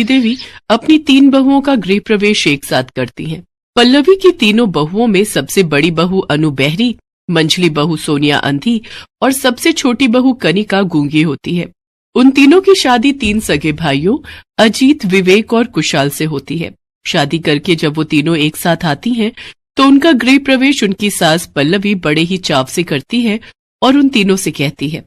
देवी अपनी 3 बहुओं का गृह प्रवेश एक साथ करती हैं। पल्लवी की तीनों बहुओं में सबसे बड़ी बहू अनु बहरी, मंझली बहू सोनिया अंधी और सबसे छोटी बहू कनिका गूंगी होती है। उन तीनों की शादी 3 सगे भाइयों अजीत, विवेक और कुशाल से होती है। शादी करके जब वो तीनों एक साथ आती हैं, तो उनका गृह प्रवेश उनकी सास पल्लवी बड़े ही चाव से करती है और उन तीनों से कहती है,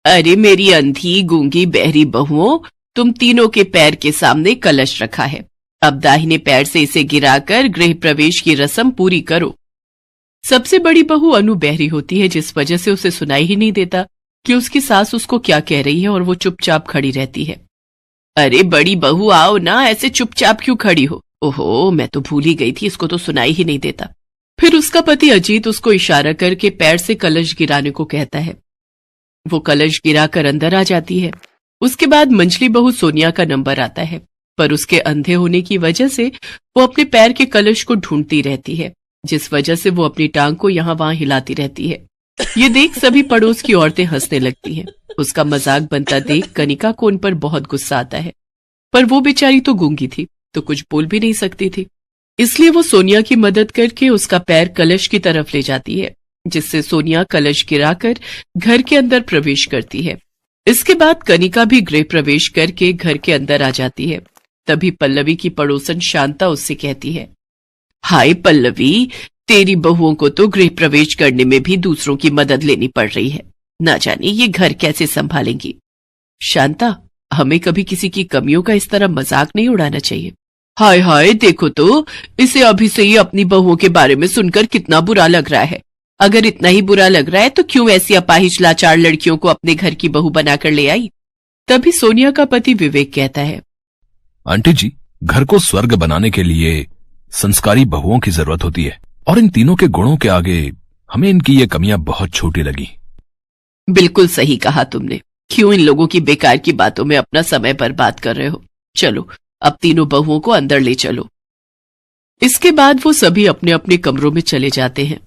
अरे मेरी अंधी, गूंगी, बहरी बहुओं, तुम तीनों के पैर के सामने कलश रखा है। अब दाहिने पैर से इसे गिराकर गृह प्रवेश की रस्म पूरी करो। सबसे बड़ी बहू अनु बहरी होती है, जिस वजह से उसे सुनाई ही नहीं देता कि उसकी सास उसको क्या कह रही है और वो चुपचाप खड़ी रहती है। अरे बड़ी बहू आओ ना, ऐसे चुपचाप क्यों खड़ी हो? ओहो, मैं तो भूल ही गई थी, इसको तो सुनाई ही नहीं देता। फिर उसका पति अजीत उसको इशारा करके पैर से कलश गिराने को कहता है। वो कलश गिराकर अंदर आ जाती है। उसके बाद मंझली बहू सोनिया का नंबर आता है, पर उसके अंधे होने की वजह से वो अपने पैर के कलश को ढूंढती रहती है, जिस वजह से वो अपनी टांग को यहाँ वहां हिलाती रहती है। ये देख सभी पड़ोस की औरतें हंसने लगती हैं। उसका मजाक बनता देख कनिका को उन पर बहुत गुस्सा आता है, पर वो बेचारी तो गूंगी थी, तो कुछ बोल भी नहीं सकती थी। इसलिए वो सोनिया की मदद करके उसका पैर कलश की तरफ ले जाती है, जिससे सोनिया कलश गिराकर घर के अंदर प्रवेश करती है। इसके बाद कनिका भी गृह प्रवेश करके घर के अंदर आ जाती है। तभी पल्लवी की पड़ोसन शांता उससे कहती है, हाय पल्लवी, तेरी बहुओं को तो गृह प्रवेश करने में भी दूसरों की मदद लेनी पड़ रही है, ना जाने ये घर कैसे संभालेंगी। शांता, हमें कभी किसी की कमियों का इस तरह मजाक नहीं उड़ाना चाहिए। हाय हाय, देखो तो इसे अभी से ही अपनी बहुओं के बारे में सुनकर कितना बुरा लग रहा है। अगर इतना ही बुरा लग रहा है तो क्यों ऐसी अपाहिज लाचार लड़कियों को अपने घर की बहू बनाकर ले आई? तभी सोनिया का पति विवेक कहता है, आंटी जी, घर को स्वर्ग बनाने के लिए संस्कारी बहुओं की जरूरत होती है, और इन तीनों के गुणों के आगे हमें इनकी ये कमियां बहुत छोटी लगी। बिल्कुल सही कहा तुमने। क्यों इन लोगों की बेकार की बातों में अपना समय बर्बाद कर रहे हो? चलो अब तीनों बहुओं को अंदर ले चलो। इसके बाद वो सभी अपने अपने कमरों में चले जाते हैं।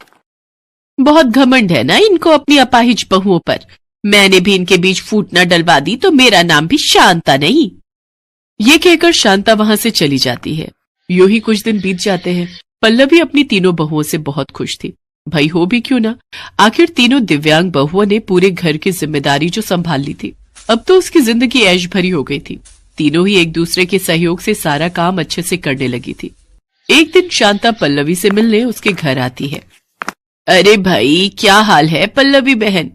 बहुत घमंड है ना इनको अपनी अपाहिज बहुओं पर। मैंने भी इनके बीच फूट न डलवा दी तो मेरा नाम भी शांता नहीं। ये कहकर शांता वहां से चली जाती है। यूं ही कुछ दिन बीत जाते हैं। पल्लवी अपनी तीनों बहुओं से बहुत खुश थी। भाई हो भी क्यों ना, आखिर तीनों दिव्यांग बहुओं ने पूरे घर की जिम्मेदारी जो संभाल ली थी। अब तो उसकी जिंदगी ऐश भरी हो गई थी। तीनों ही एक दूसरे के सहयोग से सारा काम अच्छे से करने लगी थी। एक दिन शांता पल्लवी से मिलने उसके घर आती है। अरे भाई, क्या हाल है पल्लवी बहन?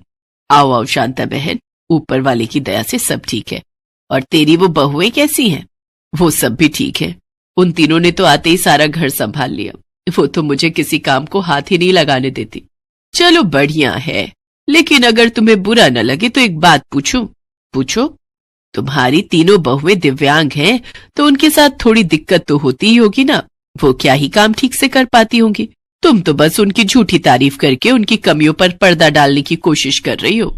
आओ आओ शांता बहन, ऊपर वाले की दया से सब ठीक है। और तेरी वो बहुएं कैसी हैं? वो सब भी ठीक है। उन तीनों ने तो आते ही सारा घर संभाल लिया। वो तो मुझे किसी काम को हाथ ही नहीं लगाने देती। चलो बढ़िया है, लेकिन अगर तुम्हें बुरा न लगे तो एक बात पूछूं? पूछो। तुम्हारी तीनों बहुएं दिव्यांग हैं, तो उनके साथ थोड़ी दिक्कत तो होती ही होगी ना। वो क्या ही काम ठीक से कर पाती होंगी। तुम तो बस उनकी झूठी तारीफ करके उनकी कमियों पर पर्दा डालने की कोशिश कर रही हो।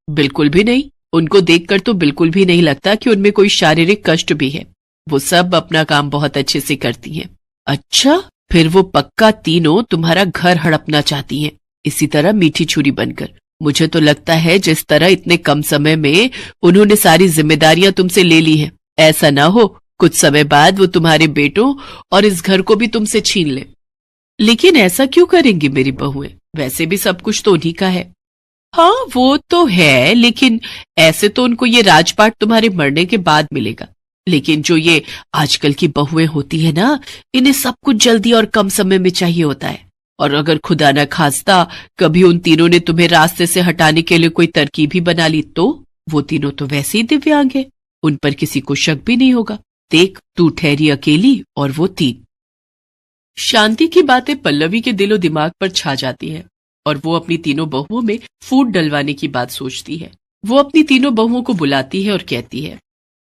बिल्कुल भी नहीं। उनको देखकर तो बिल्कुल भी नहीं लगता कि उनमें कोई शारीरिक कष्ट भी है। वो सब अपना काम बहुत अच्छे से करती हैं। अच्छा, फिर वो पक्का तीनों तुम्हारा घर हड़पना चाहती हैं, इसी तरह मीठी छुरी बनकर। मुझे तो लगता है जिस तरह इतने कम समय में उन्होंने सारी जिम्मेदारियां तुमसे ले ली हैं, ऐसा ना हो कुछ समय बाद वो तुम्हारे बेटों और इस घर को भी तुमसे छीन ले। लेकिन ऐसा क्यों करेंगी मेरी बहुएं? वैसे भी सब कुछ तो उन्हीं का है। हाँ वो तो है, लेकिन ऐसे तो उनको ये राजपाट तुम्हारे मरने के बाद मिलेगा। लेकिन जो ये आजकल की बहुएं होती है ना, इन्हें सब कुछ जल्दी और कम समय में चाहिए होता है। और अगर खुदा न खास्ता कभी उन तीनों ने तुम्हें रास्ते से हटाने के लिए कोई तरकीब ही बना ली, तो वो तीनों तो वैसे ही दिव्यांग है, उन पर किसी को शक भी नहीं होगा। देख, तू ठहरी अकेली और वो 3। शांति की बातें पल्लवी के दिलो दिमाग पर छा जाती है और वो अपनी तीनों बहुओं में फूट डलवाने की बात सोचती है। वो अपनी तीनों बहुओं को बुलाती है और कहती है,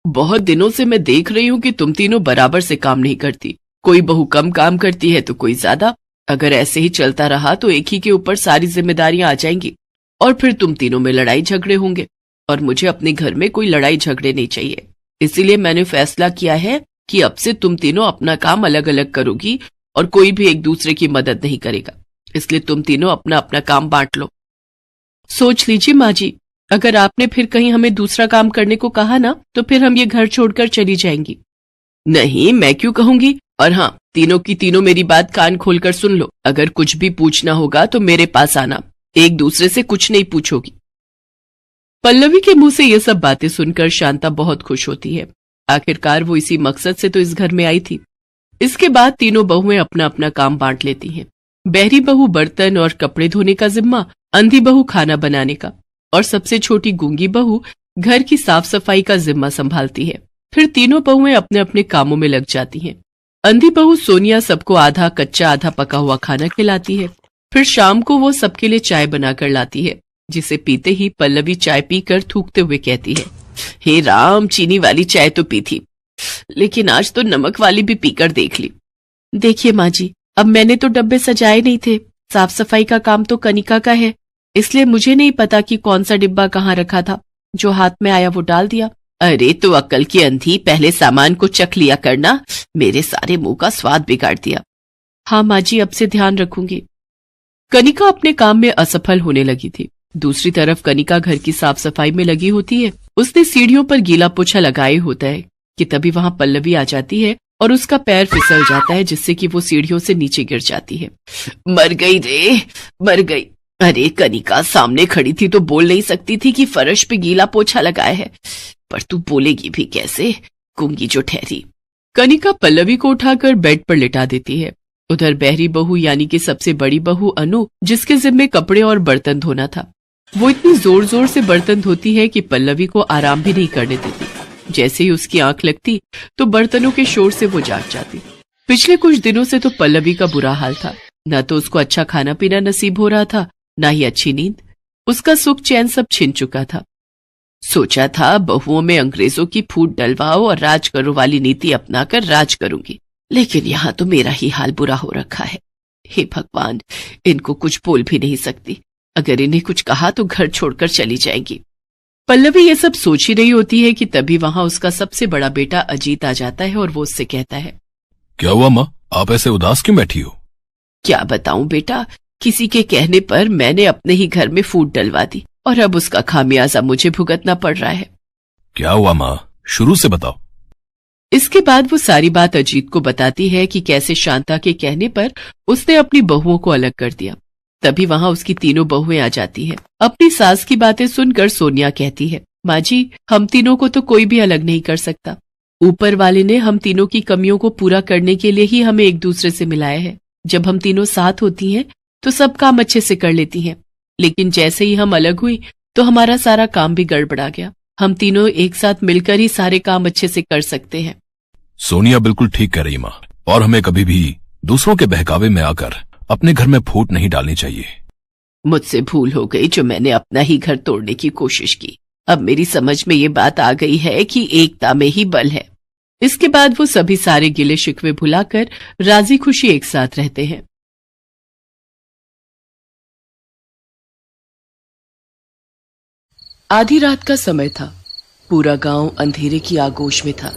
बहुत दिनों से मैं देख रही हूँ कि तुम तीनों बराबर से काम नहीं करती। कोई बहू कम काम करती है तो कोई ज्यादा। अगर ऐसे ही चलता रहा तो एक ही के ऊपर सारी जिम्मेदारियां आ जाएंगी और फिर तुम तीनों में लड़ाई झगड़े होंगे, और मुझे अपने घर में कोई लड़ाई झगड़े नहीं चाहिए। इसीलिए मैंने फैसला किया है कि अब से तुम तीनों अपना काम अलग अलग करोगी और कोई भी एक दूसरे की मदद नहीं करेगा। इसलिए तुम तीनों अपना अपना काम बांट लो। सोच लीजिए माँ जी, अगर आपने फिर कहीं हमें दूसरा काम करने को कहा ना, तो फिर हम ये घर छोड़कर चली जाएंगी। नहीं, मैं क्यों कहूंगी। और हाँ, तीनों की तीनों मेरी बात कान खोलकर सुन लो। अगर कुछ भी पूछना होगा तो मेरे पास आना, एक दूसरे से कुछ नहीं पूछोगी। पल्लवी के मुंह से ये सब बातें सुनकर शांता बहुत खुश होती है। आखिरकार वो इसी मकसद से तो इस घर में आई थी। इसके बाद तीनों बहुएं अपना अपना काम बांट लेती हैं। बहरी बहू बर्तन और कपड़े धोने का जिम्मा, अंधी बहू खाना बनाने का, और सबसे छोटी गूंगी बहू घर की साफ सफाई का जिम्मा संभालती है। फिर तीनों बहुएं अपने अपने कामों में लग जाती हैं। अंधी बहू सोनिया सबको आधा कच्चा आधा पका हुआ खाना खिलाती है। फिर शाम को वो सबके लिए चाय बनाकर लाती है, जिसे पीते ही पल्लवी चाय पीकर थूकते हुए कहती है, हे राम, चीनी वाली चाय तो पी थी, लेकिन आज तो नमक वाली भी पीकर देख ली। देखिए माँ जी, अब मैंने तो डब्बे सजाए नहीं थे, साफ सफाई का काम तो कनिका का है, इसलिए मुझे नहीं पता कि कौन सा डिब्बा कहाँ रखा था। जो हाथ में आया वो डाल दिया। अरे तो अक्ल की अंधी, पहले सामान को चख लिया करना, मेरे सारे मुंह का स्वाद बिगाड़ दिया। हाँ माँ जी, अब से ध्यान रखूंगी। कनिका अपने काम में असफल होने लगी थी। दूसरी तरफ कनिका घर की साफ सफाई में लगी होती है। उसने सीढ़ियों पर गीला पोछा लगाए होता है कि तभी वहां पल्लवी आ जाती है और उसका पैर फिसल जाता है, जिससे कि वो सीढ़ियों से नीचे गिर जाती है। मर गई रे, मर गई। अरे कनिका, सामने खड़ी थी तो बोल नहीं सकती थी कि फर्श पे गीला पोछा लगाया है, पर तू बोलेगी भी कैसे, गूंगी जो ठहरी। कनिका पल्लवी को उठाकर बेड पर लिटा देती है। उधर बहरी बहू यानी कि सबसे बड़ी बहू अनु, जिसके जिम्मे कपड़े और बर्तन धोना था, वो इतनी जोर जोर से बर्तन धोती है कि पल्लवी को आराम भी नहीं करने देती। जैसे ही उसकी आंख लगती तो बर्तनों के शोर से वो जाग जाती। पिछले कुछ दिनों से तो पल्लवी का बुरा हाल था। न तो उसको अच्छा खाना पीना नसीब हो रहा था, न ही अच्छी नींद। उसका सुख चैन सब छिन चुका था। सोचा था बहुओं में अंग्रेजों की फूट डलवाओ और राज करो वाली नीति अपनाकर राज करूंगी, लेकिन यहाँ तो मेरा ही हाल बुरा हो रखा है। हे भगवान, इनको कुछ बोल भी नहीं सकती, अगर इन्हें कुछ कहा तो घर छोड़कर चली जाएंगी। पल्लवी ये सब सोच ही रही होती है कि तभी वहां उसका सबसे बड़ा बेटा अजीत आ जाता है और वो उससे कहता है, क्या हुआ माँ, आप ऐसे उदास क्यों बैठी हो? क्या बताऊं बेटा, किसी के कहने पर मैंने अपने ही घर में फूट डलवा दी और अब उसका खामियाजा मुझे भुगतना पड़ रहा है। क्या हुआ माँ, शुरू से बताओ। इसके बाद वो सारी बात अजीत को बताती है कि कैसे शांता के कहने पर उसने अपनी बहुओं को अलग कर दिया। तभी वहां उसकी तीनों बहुएं आ जाती हैं। अपनी सास की बातें सुनकर सोनिया कहती है, माँ जी, हम तीनों को तो कोई भी अलग नहीं कर सकता। ऊपर वाले ने हम तीनों की कमियों को पूरा करने के लिए ही हमें एक दूसरे से मिलाया है। जब हम तीनों साथ होती हैं तो सब काम अच्छे से कर लेती हैं, लेकिन जैसे ही हम अलग हुई तो हमारा सारा काम भी गड़बड़ा गया। हम तीनों एक साथ मिलकर ही सारे काम अच्छे से कर सकते हैं। सोनिया बिल्कुल ठीक कह रही माँ, और हमें कभी भी दूसरों के बहकावे में आकर अपने घर में फूट नहीं डालनी चाहिए। मुझसे भूल हो गई जो मैंने अपना ही घर तोड़ने की कोशिश की। अब मेरी समझ में ये बात आ गई है कि एकता में ही बल है। इसके बाद वो सभी सारे गिले शिकवे भुलाकर राजी खुशी एक साथ रहते हैं। आधी रात का समय था। पूरा गांव अंधेरे की आगोश में था,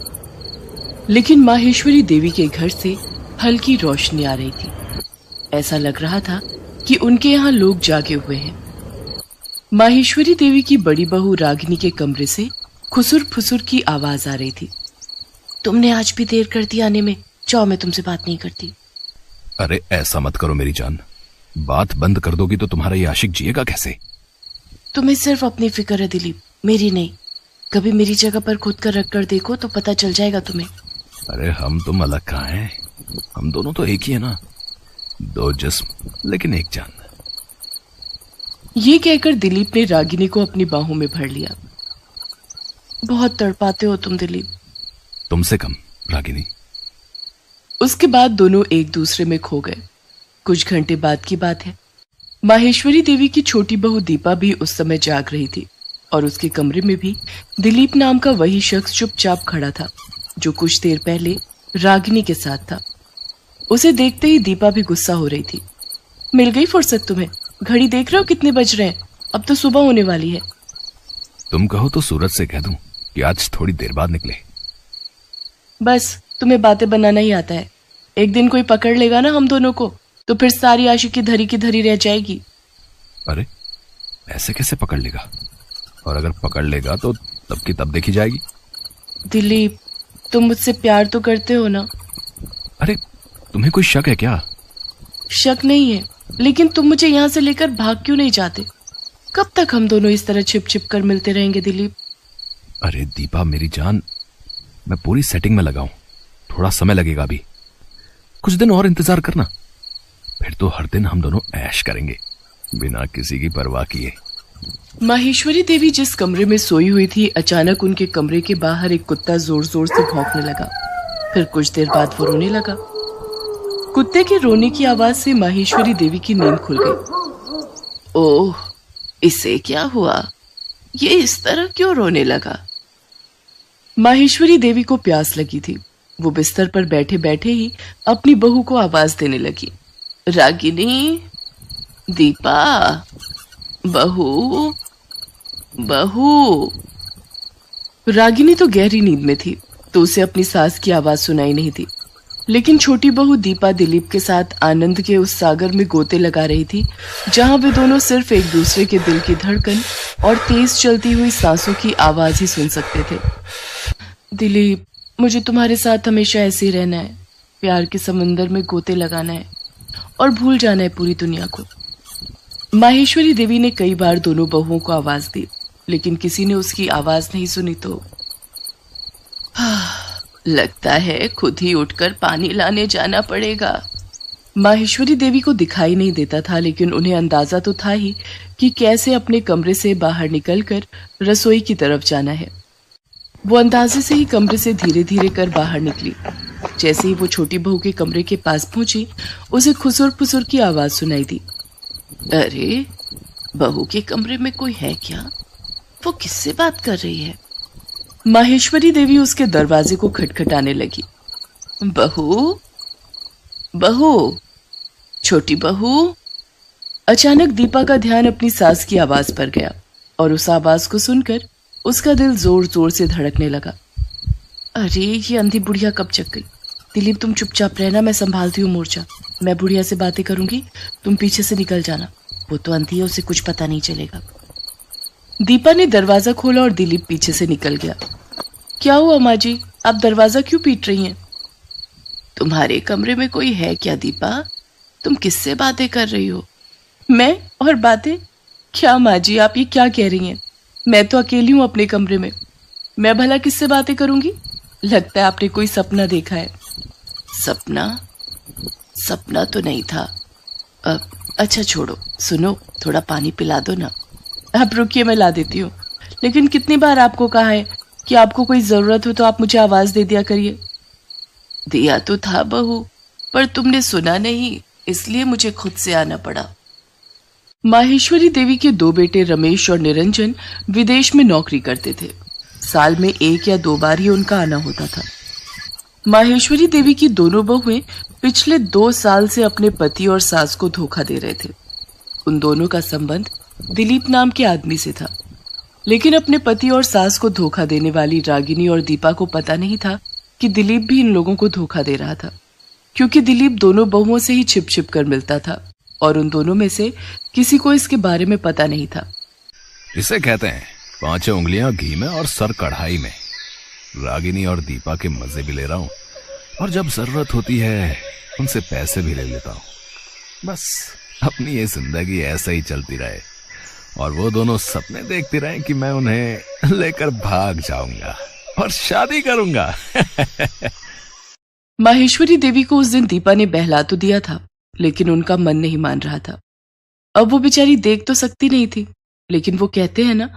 लेकिन माहेश्वरी देवी के घर से हल्की रोशनी आ रही थी। ऐसा लग रहा था कि उनके यहाँ लोग जागे हुए हैं। माहेश्वरी देवी की बड़ी बहू रागिनी के कमरे से खुसुर फुसुर की आवाज आ रही थी। तुमने आज भी देर कर दी आने में, जाओ, मैं तुमसे बात नहीं करती। अरे ऐसा मत करो मेरी जान, बात बंद कर दोगी तो तुम्हारा ये आशिक जिएगा कैसे? तुम्हें सिर्फ अपनी फिक्र है दिलीप, मेरी नहीं। कभी मेरी जगह पर खुद कर रख कर देखो तो पता चल जाएगा तुम्हें। अरे हम तुम अलग कहाँ हैं, हम दोनों तो एक ही है ना, दो जिस्म लेकिन एक जान। ये कहकर दिलीप ने रागिनी को अपनी बाहों में भर लिया। बहुत तड़पाते हो तुम दिलीप। तुमसे कम रागिनी। उसके बाद दोनों एक दूसरे में खो गए। कुछ घंटे बाद की बात है। माहेश्वरी देवी की छोटी बहू दीपा भी उस समय जाग रही थी और उसके कमरे में भी दिलीप नाम का वही शख्स चुपचाप खड़ा था जो कुछ देर पहले रागिनी के साथ था। उसे देखते ही दीपा भी गुस्सा हो रही थी। मिल गई फुर्सत तुम्हें, घड़ी देख रहे हो कितने बज रहे हैं, अब तो सुबह होने वाली है। तुम कहो तो सूरज से कह दूं कि आज थोड़ी देर बाद निकले। बस तुम्हें बातें बनाना ही आता है। एक दिन कोई पकड़ लेगा ना हम दोनों को, तो फिर सारी आशिकी धरी की धरी रह जाएगी। अरे ऐसे कैसे पकड़ लेगा? और अगर पकड़ लेगा तो तब की तब देखी जाएगी। दिलीप, तुम मुझसे प्यार तो करते हो ना? अरे तुम्हें कोई शक है क्या? शक नहीं है, लेकिन तुम मुझे यहाँ से लेकर भाग क्यों नहीं जाते? कब तक हम दोनों इस तरह छिप छिप कर मिलते रहेंगे दिलीप? अरे दीपा मेरी जान, मैं पूरी सेटिंग में लगा हूं, थोड़ा समय लगेगा अभी, कुछ दिन और इंतजार करना, फिर तो हर दिन हम दोनों ऐश करेंगे बिना किसी की परवाह किए। माहेश्वरी देवी जिस कमरे में सोई हुई थी, अचानक उनके कमरे के बाहर एक कुत्ता जोर जोर से भौंकने लगा। फिर कुछ देर बाद वो रोने लगा। कुत्ते के रोने की आवाज से माहेश्वरी देवी की नींद खुल गई। ओह, इसे क्या हुआ? ये इस तरह क्यों रोने लगा? माहेश्वरी देवी को प्यास लगी थी। वो बिस्तर पर बैठे बैठे ही अपनी बहू को आवाज देने लगी, रागिनी, दीपा, बहू, बहू। रागिनी तो गहरी नींद में थी, तो उसे अपनी सास की आवाज सुनाई नहीं थी, लेकिन छोटी बहू दीपा दिलीप के साथ आनंद के उस सागर में गोते लगा रही थी, जहां वे दोनों सिर्फ एक दूसरे के दिल की धड़कन और तेज चलती हुई सांसों की आवाज ही सुन सकते थे। दिलीप, मुझे तुम्हारे साथ हमेशा ऐसे ही रहना है, प्यार के समंदर में गोते लगाना है और भूल जाना है पूरी दुनिया को। माहेश्वरी देवी ने कई बार दोनों बहुओं को आवाज दी, लेकिन किसी ने उसकी आवाज नहीं सुनी तो लगता है खुद ही उठकर पानी लाने जाना पड़ेगा। माहेश्वरी देवी को दिखाई नहीं देता था, लेकिन उन्हें अंदाजा तो था ही कि कैसे अपने कमरे से बाहर निकलकर रसोई की तरफ जाना है। वो अंदाजे से ही कमरे से धीरे धीरे कर बाहर निकली। जैसे ही वो छोटी बहू के कमरे के पास पहुंची, उसे खुसुर फुसुर की आवाज सुनाई दी। अरे, बहू के कमरे में कोई है क्या? वो किससे बात कर रही है? माहेश्वरी देवी उसके दरवाजे को खटखटाने लगी। बहू, बहू, छोटी बहू। अचानक दीपा का ध्यान अपनी सास की आवाज पर गया और उस आवाज को सुनकर उसका दिल जोर जोर से धड़कने लगा। अरे, ये अंधी बुढ़िया कब जग गई? दिलीप, तुम चुपचाप रहना, मैं संभालती हूँ मोर्चा। मैं बुढ़िया से बातें करूंगी, तुम पीछे से निकल जाना। वो तो अंधी है, उसे कुछ पता नहीं चलेगा। दीपा ने दरवाजा खोला और दिलीप पीछे से निकल गया। क्या हुआ माँ जी, आप दरवाजा क्यों पीट रही हैं? तुम्हारे कमरे में कोई है क्या दीपा? तुम किससे बातें कर रही हो? मैं और बातें? क्या माँ जी, आप ये क्या कह रही हैं? मैं तो अकेली हूं अपने कमरे में, मैं भला किससे बातें करूंगी? लगता है आपने कोई सपना देखा है। सपना? सपना तो नहीं था। अच्छा छोड़ो, सुनो, थोड़ा पानी पिला दो ना। आप रुकिए, मैं ला देती हूँ। लेकिन कितनी बार आपको कहा है कि आपको कोई जरूरत हो तो आप मुझे आवाज दे दिया करिए। दिया तो था बहू, पर तुमने सुना नहीं, इसलिए मुझे खुद से आना पड़ा। माहेश्वरी देवी के दो बेटे रमेश और निरंजन विदेश में नौकरी करते थे। साल में 1 या 2 बार ही उनका आना होता था। माहेश्वरी देवी की दोनों बहुएं पिछले 2 साल से अपने पति और सास को धोखा दे रहे थे। उन दोनों का संबंध दिलीप नाम के आदमी से था, लेकिन अपने पति और सास को धोखा देने वाली रागिनी और दीपा को पता नहीं था कि दिलीप भी इन लोगों को धोखा दे रहा था, क्योंकि दिलीप दोनों बहुओं से ही छिप छिप कर मिलता था और उन दोनों में से किसी को इसके बारे में पता नहीं था। इसे कहते हैं 5 उंगलियां घी में और सर कढ़ाई में। रागिनी और दीपा के मजे भी ले रहा हूं, और जब जरूरत होती है उनसे पैसे भी ले लेता हूं। बस अपनी ये जिंदगी ऐसे ही चलती रहे और वो दोनों सपने देखती रहे कि मैं उन्हें लेकर भाग जाऊंगा और शादी करूंगा। माहेश्वरी देवी को उस दिन दीपा ने बहला तो दिया था, लेकिन उनका मन नहीं मान रहा था। अब वो बेचारी देख तो सकती नहीं थी, लेकिन वो कहते हैं ना,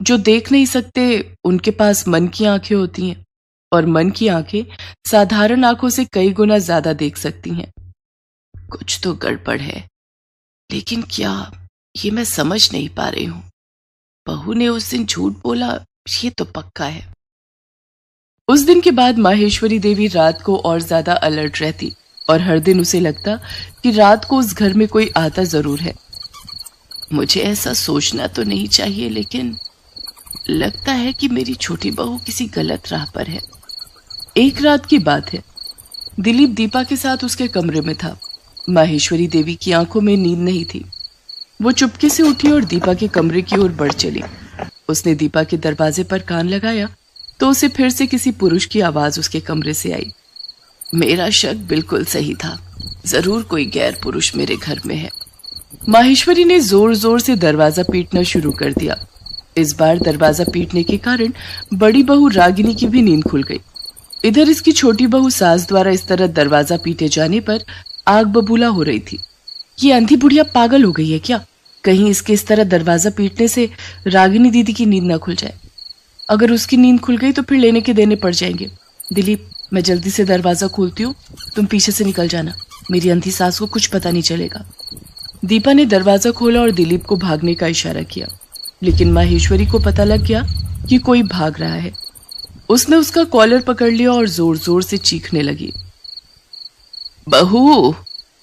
जो देख नहीं सकते उनके पास मन की आंखें होती हैं, और मन की आंखें साधारण आंखों से कई गुना ज्यादा देख सकती हैं। कुछ तो गड़बड़ है, लेकिन क्या, ये मैं समझ नहीं पा रही हूं। बहू ने उस दिन झूठ बोला, ये तो पक्का है। उस दिन के बाद माहेश्वरी देवी रात को और ज्यादा अलर्ट रहती और हर दिन उसे लगता कि रात को उस घर में कोई आता जरूर है। मुझे ऐसा सोचना तो नहीं चाहिए, लेकिन लगता है कि मेरी छोटी बहू किसी गलत राह पर है। एक रात की बात है, दिलीप दीपा के साथ उसके कमरे में था। माहेश्वरी देवी की आंखों में नींद नहीं थी। वो चुपके से उठी और दीपा के कमरे की ओर बढ़ चली। उसने दीपा के दरवाजे पर कान लगाया तो उसे फिर से किसी पुरुष की आवाज उसके कमरे से आई। मेरा शक बिल्कुल सही था, जरूर कोई गैर पुरुष मेरे घर में है। माहेश्वरी ने जोर जोर से दरवाजा पीटना शुरू कर दिया। इस बार दरवाजा पीटने के कारण बड़ी बहू रागिनी की भी नींद खुल गई। इधर इसकी छोटी बहू सास द्वारा इस तरह दरवाजा पीटे जाने पर आग बबूला हो रही थी। ये अंधी बुढ़िया पागल हो गई है क्या? कहीं इसके इस तरह दरवाजा पीटने से रागिनी दीदी की नींद ना खुल जाए। अगर उसकी नींद खुल गई तो फिर लेने के देने पड़ जाएंगे। दिलीप, मैं जल्दी से दरवाजा खोलती हूँ, तुम पीछे से निकल जाना, मेरी अंधी सास को कुछ पता नहीं चलेगा। दीपा ने दरवाजा खोला और दिलीप को भागने का इशारा किया, लेकिन माहेश्वरी को पता लग गया कि कोई भाग रहा है। उसने उसका कॉलर पकड़ लिया और जोर जोर से चीखने लगी। बहू,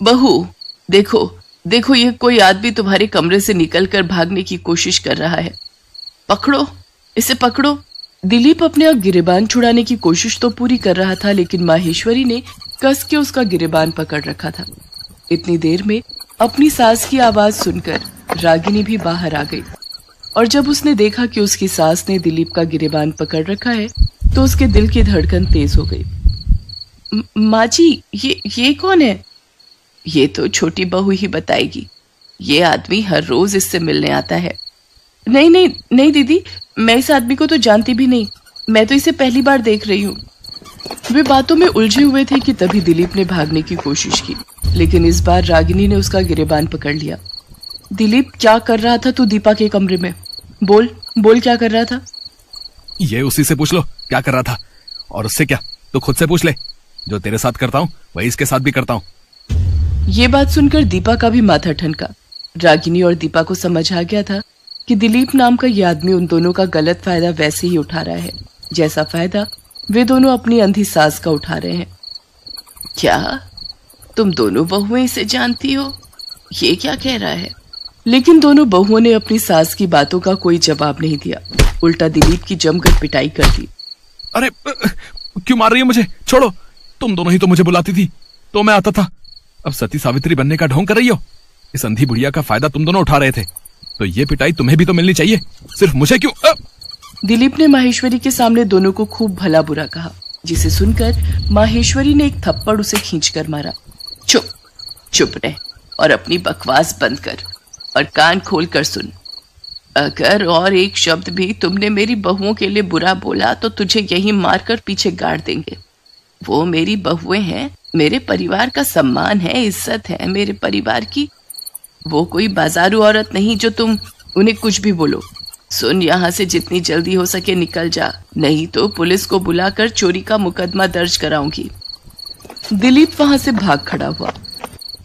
बहू, देखो देखो, ये कोई आदमी तुम्हारे कमरे से निकलकर भागने की कोशिश कर रहा है। पकड़ो, इसे पकड़ो। दिलीप अपने आप गिरेबान छुड़ाने की कोशिश तो पूरी कर रहा था, लेकिन माहेश्वरी ने कस के उसका गिरेबान पकड़ रखा था। इतनी देर में अपनी सास की आवाज सुनकर रागिनी भी बाहर आ गई, और जब उसने देखा कि उसकी सास ने दिलीप का गिरेबान पकड़ रखा है तो उसके दिल की धड़कन तेज हो गई। माँ जी, ये कौन है? ये तो छोटी बहू ही बताएगी। ये आदमी हर रोज इससे मिलने आता है। नहीं नहीं नहीं दीदी, मैं इस आदमी को तो जानती भी नहीं, मैं तो इसे पहली बार देख रही हूँ। वे बातों में उलझे हुए थे कि तभी दिलीप ने भागने की कोशिश की, लेकिन इस बार रागिनी ने उसका गिरेबान पकड़ लिया। दिलीप, क्या कर रहा था तू दीपा के कमरे में? बोल बोल, क्या कर रहा था? ये उसी से पूछ लो क्या कर रहा था, और उससे क्या तो खुद से पूछ ले। जो तेरे साथ करता हूँ वही इसके साथ भी करता हूँ। ये बात सुनकर दीपा का भी माथा ठनका। रागिनी और दीपा को समझ आ गया था कि दिलीप नाम का यह आदमी उन दोनों का गलत फायदा वैसे ही उठा रहा है जैसा फायदा वे दोनों अपनी अंधी सास का उठा रहे हैं। क्या तुम दोनों बहुएं इसे जानती हो? ये क्या कह रहा है? लेकिन दोनों बहुओं ने अपनी सास की बातों का कोई जवाब नहीं दिया, उल्टा दिलीप की जमकर पिटाई कर दी। अरे क्यों मार रही है मुझे? छोड़ो, तुम दोनों ही तो मुझे बुलाती थी तो मैं आता था। अब सती सावित्री बनने का ढोंग कर रही हो। इस अंधी बुढ़िया का फायदा तुम दोनों उठा रहे थे, तो ये पिटाई तुम्हें भी तो मिलनी चाहिए, सिर्फ मुझे क्यों? दिलीप ने माहेश्वरी के सामने दोनों को खूब भला बुरा कहा, जिसे सुनकर माहेश्वरी ने एक थप्पड़ उसे खींचकर मारा। चुप चुप रह और अपनी बकवास बंद कर और कान खोल कर सुन। अगर और एक शब्द भी तुमने मेरी बहुओं के लिए बुरा बोला तो तुझे यहीं मारकर पीछे गाड़ देंगे। वो मेरी बहुएं हैं, मेरे परिवार का सम्मान है, इज्जत है मेरे परिवार की। वो कोई बाजारू औरत नहीं जो तुम उन्हें कुछ भी बोलो। सुन, यहाँ से जितनी जल्दी हो सके निकल जा, नहीं तो पुलिस को बुलाकर चोरी का मुकदमा दर्ज कराऊंगी। दिलीप वहां से भाग खड़ा हुआ।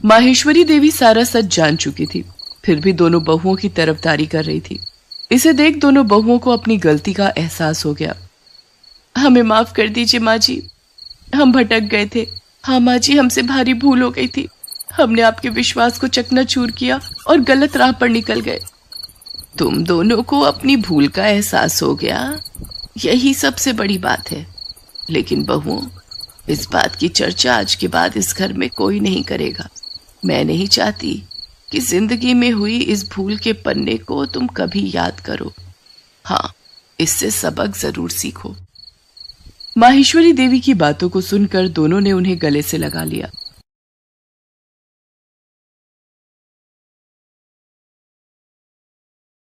माहेश्वरी देवी सारा सच जान चुकी थी, फिर भी दोनों बहुओं की तरफदारी कर रही थी। इसे देख दोनों बहुओं को अपनी गलती का एहसास हो गया। हमें माफ कर दीजिए माँ जी, हम भटक गए थे। हाँ माँ जी, हमसे भारी भूल हो गई थी। हमने आपके विश्वास को चकनाचूर किया और गलत राह पर निकल गए। तुम दोनों को अपनी भूल का एहसास हो गया, यही सबसे बड़ी बात है। लेकिन बहुओं, इस बात की चर्चा आज के बाद इस घर में कोई नहीं करेगा। मैं नहीं चाहती कि जिंदगी में हुई इस भूल के पन्ने को तुम कभी याद करो। हाँ, इससे सबक जरूर सीखो। माहेश्वरी देवी की बातों को सुनकर दोनों ने उन्हें गले से लगा लिया।